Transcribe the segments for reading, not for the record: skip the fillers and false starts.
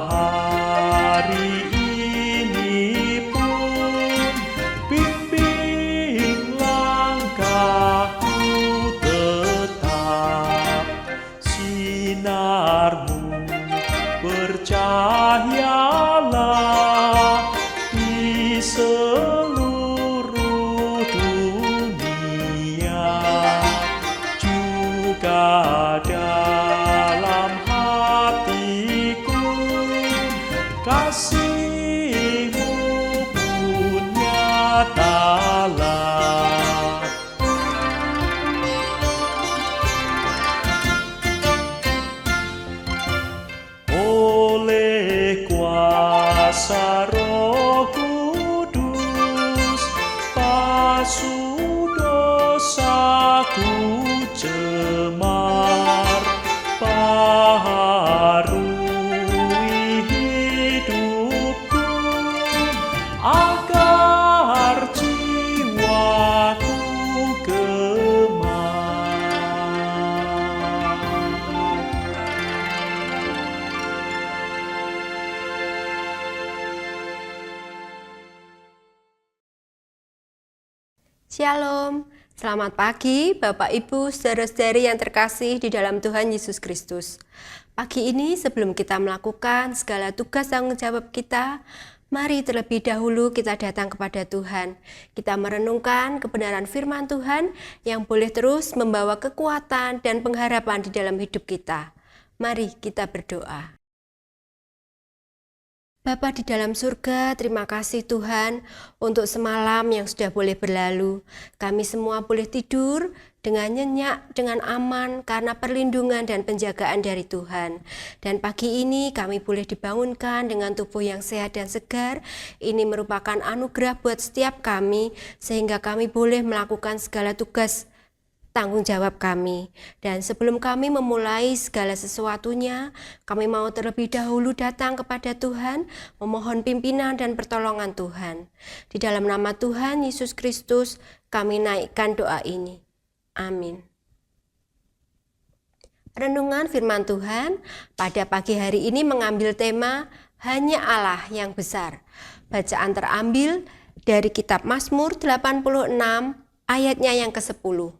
hari ini pun bimbing langkahku tetap, sinarmu bercahayalah di seluruh dunia, juga dalam hatiku kasih-Mu pun nyatalah. Oleh kuasa Roh Kudus, basuh dosaku cemar, baharui hidupku, agar jiwaku gemar. Shalom, selamat pagi Bapak Ibu, saudara-saudari yang terkasih di dalam Tuhan Yesus Kristus. Pagi ini sebelum kita melakukan segala tugas tanggung jawab kita, mari terlebih dahulu kita datang kepada Tuhan. Kita merenungkan kebenaran firman Tuhan yang boleh terus membawa kekuatan dan pengharapan di dalam hidup kita. Mari kita berdoa. Bapa di dalam surga, terima kasih Tuhan untuk semalam yang sudah boleh berlalu. Kami semua boleh tidur dengan nyenyak, dengan aman karena perlindungan dan penjagaan dari Tuhan. Dan pagi ini kami boleh dibangunkan dengan tubuh yang sehat dan segar. Ini merupakan anugerah buat setiap kami sehingga kami boleh melakukan segala tugas tanggung jawab kami. Dan sebelum kami memulai segala sesuatunya, kami mau terlebih dahulu datang kepada Tuhan, memohon pimpinan dan pertolongan Tuhan. Di dalam nama Tuhan Yesus Kristus, kami naikkan doa ini. Amin. Renungan firman Tuhan pada pagi hari ini mengambil tema Hanya Allah yang besar. Bacaan terambil dari kitab Mazmur 86 ayatnya yang ke-10.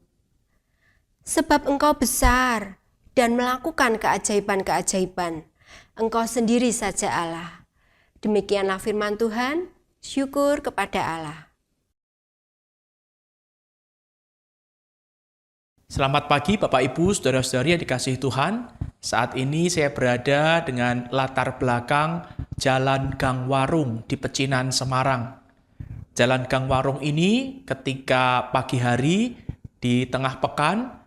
Sebab Engkau besar dan melakukan keajaiban-keajaiban. Engkau sendiri saja Allah. Demikianlah firman Tuhan, syukur kepada Allah. Selamat pagi Bapak Ibu, saudara-saudari yang dikasihi Tuhan. Saat ini saya berada dengan latar belakang Jalan Gang Warung di Pecinan, Semarang. Jalan Gang Warung ini ketika pagi hari di tengah pekan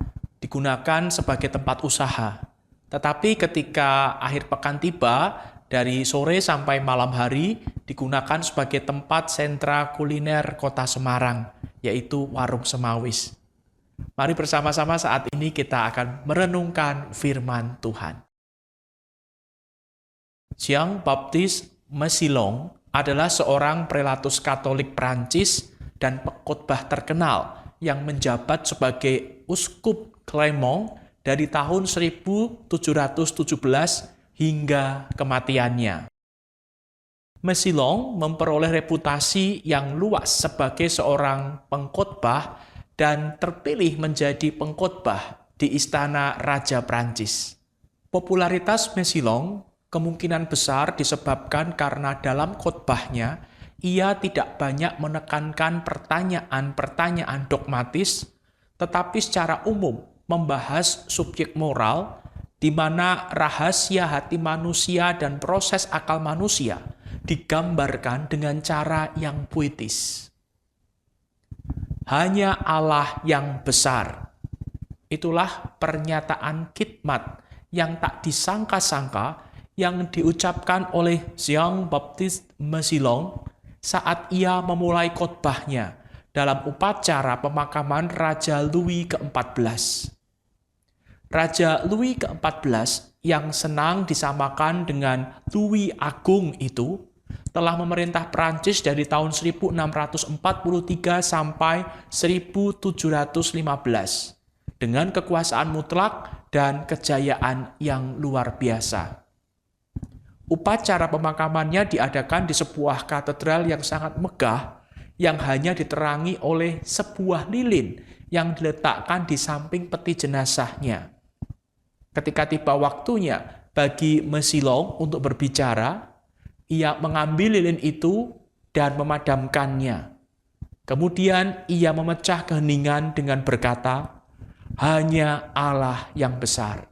digunakan sebagai tempat usaha. Tetapi ketika akhir pekan tiba, dari sore sampai malam hari digunakan sebagai tempat sentra kuliner kota Semarang, yaitu Warung Semawis. Mari bersama-sama saat ini kita akan merenungkan firman Tuhan. Jean-Baptiste Mesilong adalah seorang prelatus Katolik Prancis dan pengkhotbah terkenal yang menjabat sebagai uskup Clermont dari tahun 1717 hingga kematiannya. Mesilong memperoleh reputasi yang luas sebagai seorang pengkhotbah dan terpilih menjadi pengkhotbah di istana Raja Prancis. Popularitas Mesilong kemungkinan besar disebabkan karena dalam khotbahnya ia tidak banyak menekankan pertanyaan-pertanyaan dogmatis, tetapi secara umum membahas subjek moral di mana rahasia hati manusia dan proses akal manusia digambarkan dengan cara yang puitis. Hanya Allah yang besar. Itulah pernyataan khidmat yang tak disangka-sangka yang diucapkan oleh Jean-Baptiste Mesilong saat ia memulai khotbahnya dalam upacara pemakaman Raja Louis ke-14. Raja Louis ke-14 yang senang disamakan dengan Louis Agung itu telah memerintah Prancis dari tahun 1643 sampai 1715 dengan kekuasaan mutlak dan kejayaan yang luar biasa. Upacara pemakamannya diadakan di sebuah katedral yang sangat megah, yang hanya diterangi oleh sebuah lilin yang diletakkan di samping peti jenazahnya. Ketika tiba waktunya bagi Mesilong untuk berbicara, ia mengambil lilin itu dan memadamkannya. Kemudian ia memecah keheningan dengan berkata, "Hanya Allah yang besar."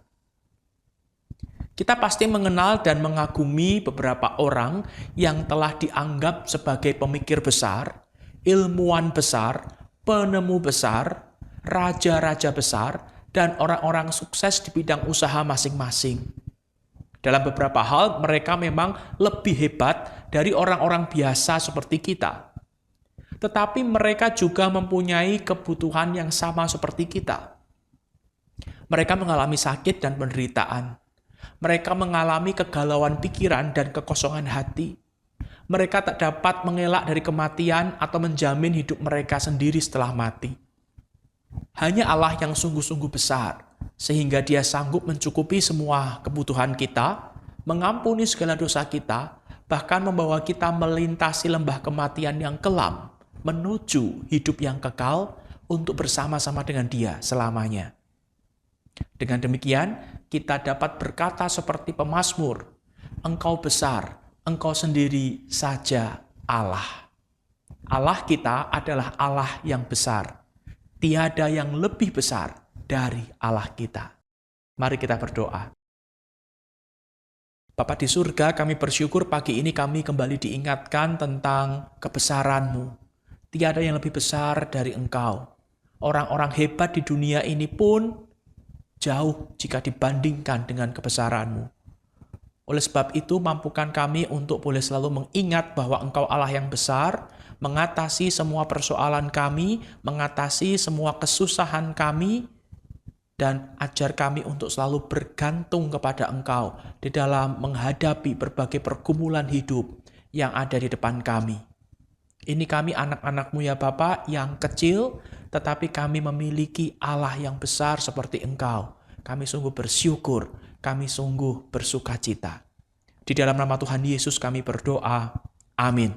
Kita pasti mengenal dan mengagumi beberapa orang yang telah dianggap sebagai pemikir besar, ilmuwan besar, penemu besar, raja-raja besar, dan orang-orang sukses di bidang usaha masing-masing. Dalam beberapa hal, mereka memang lebih hebat dari orang-orang biasa seperti kita. Tetapi mereka juga mempunyai kebutuhan yang sama seperti kita. Mereka mengalami sakit dan penderitaan. Mereka mengalami kegalauan pikiran dan kekosongan hati. Mereka tak dapat mengelak dari kematian atau menjamin hidup mereka sendiri setelah mati. Hanya Allah yang sungguh-sungguh besar, sehingga Dia sanggup mencukupi semua kebutuhan kita, mengampuni segala dosa kita, bahkan membawa kita melintasi lembah kematian yang kelam, menuju hidup yang kekal untuk bersama-sama dengan Dia selamanya. Dengan demikian, kita dapat berkata seperti pemazmur, "Engkau besar, Engkau sendiri saja Allah." Allah kita adalah Allah yang besar. Tiada yang lebih besar dari Allah kita. Mari kita berdoa. Bapa di surga, kami bersyukur pagi ini kami kembali diingatkan tentang kebesaran-Mu. Tiada yang lebih besar dari Engkau. Orang-orang hebat di dunia ini pun jauh jika dibandingkan dengan kebesaran-Mu. Oleh sebab itu, mampukan kami untuk boleh selalu mengingat bahwa Engkau Allah yang besar, mengatasi semua persoalan kami, mengatasi semua kesusahan kami, dan ajar kami untuk selalu bergantung kepada Engkau di dalam menghadapi berbagai pergumulan hidup yang ada di depan kami. Ini kami anak-anak-Mu ya Bapa yang kecil, tetapi kami memiliki Allah yang besar seperti Engkau. Kami sungguh bersyukur, kami sungguh bersukacita. Di dalam nama Tuhan Yesus kami berdoa. Amin.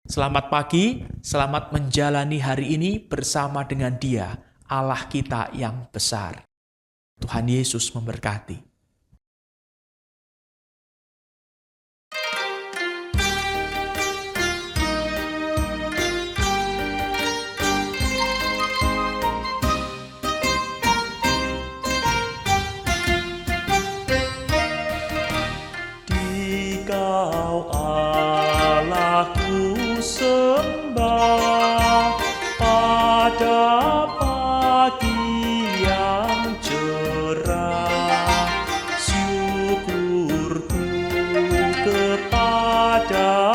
Selamat pagi, selamat menjalani hari ini bersama dengan Dia, Allah kita yang besar. Tuhan Yesus memberkati. Dikau Allahku sembah pada pagi yang cerah. Syukurku kepadamu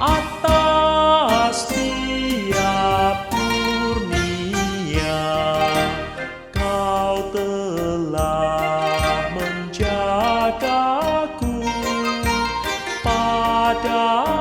atas tiap kurnia. Kau telah menjagaku pada